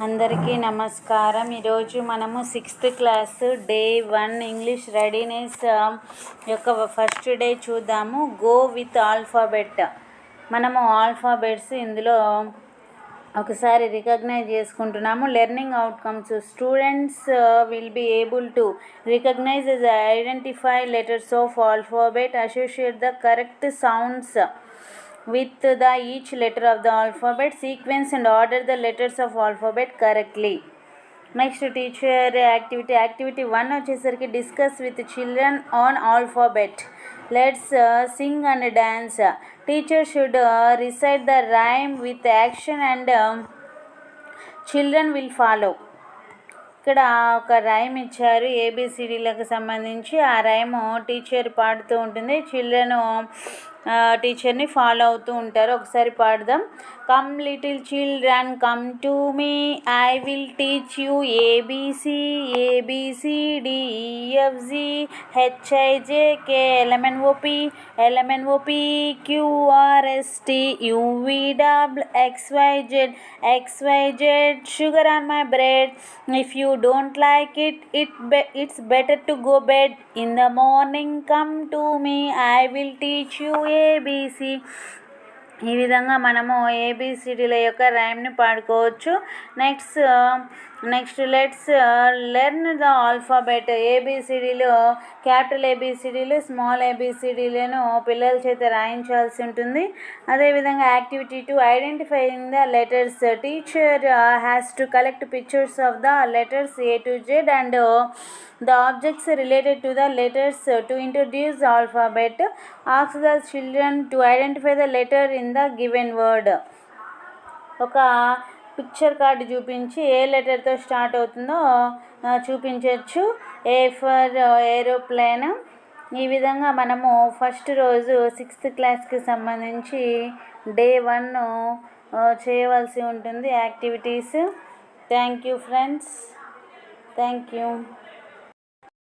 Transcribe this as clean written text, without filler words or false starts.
అందరికీ నమస్కారం. ఈరోజు మనము 6th class day 1 English readiness యొక్క ఫస్ట్ డే చూద్దాము. Go with alphabet. మనము ఆల్ఫాబెట్స్ ఇందులో ఒకసారి రికగ్నైజ్ చేసుకుంటున్నాము. Learning outcomes. Students will be able to recognise identify letters of alphabet, associate the correct sounds with the each letter of the alphabet, sequence and order the letters of alphabet correctly. Next teacher activity 1 వచ్చేసరికి discuss with children on alphabet. Let's sing and dance. Teacher should recite the rhyme with action and children will follow. ఇక్కడ ఒక rhyme ఇచ్చారు ఏబిసిడీలకు సంబంధించి. ఆ rhyme teacher పాడుతూ ఉంటుంది, children టీచర్ని follow అవుతూ ఉంటారు. ఒకసారి పాడదాం. Come little children come to me, I will teach you A B C A B C D E F G H I J K L M N O P L M N O P Q R S T U V W X Y Z X Y Z sugar on my bread. If you don't like it, it's better to go bed. In the morning come to me, I will teach you ABC. ఈ విధంగా మనము ఏబిసిడీల యొక్క రైమ్ని పాడుకోవచ్చు. Next let's learn the alphabet. ఏబిసిడీలో capital ఏబిసిడీలు, small ఏబిసిడీలను పిల్లల చేత రాయించాల్సి ఉంటుంది. అదేవిధంగా activity 2 identifying the letters. Teacher has to collect pictures of the letters A to Z and the objects related to the letters to introduce the alphabet. Ask the children to identify the letter in the given word. ఒక picture card చూపించి ఏ లెటర్తో start అవుతుందో చూపించవచ్చు. A for aeroplane. ఈ విధంగా మనము first రోజు 6th క్లాస్కి సంబంధించి డే 1 చేయవలసి ఉంటుంది activities. Thank you friends. Thank you.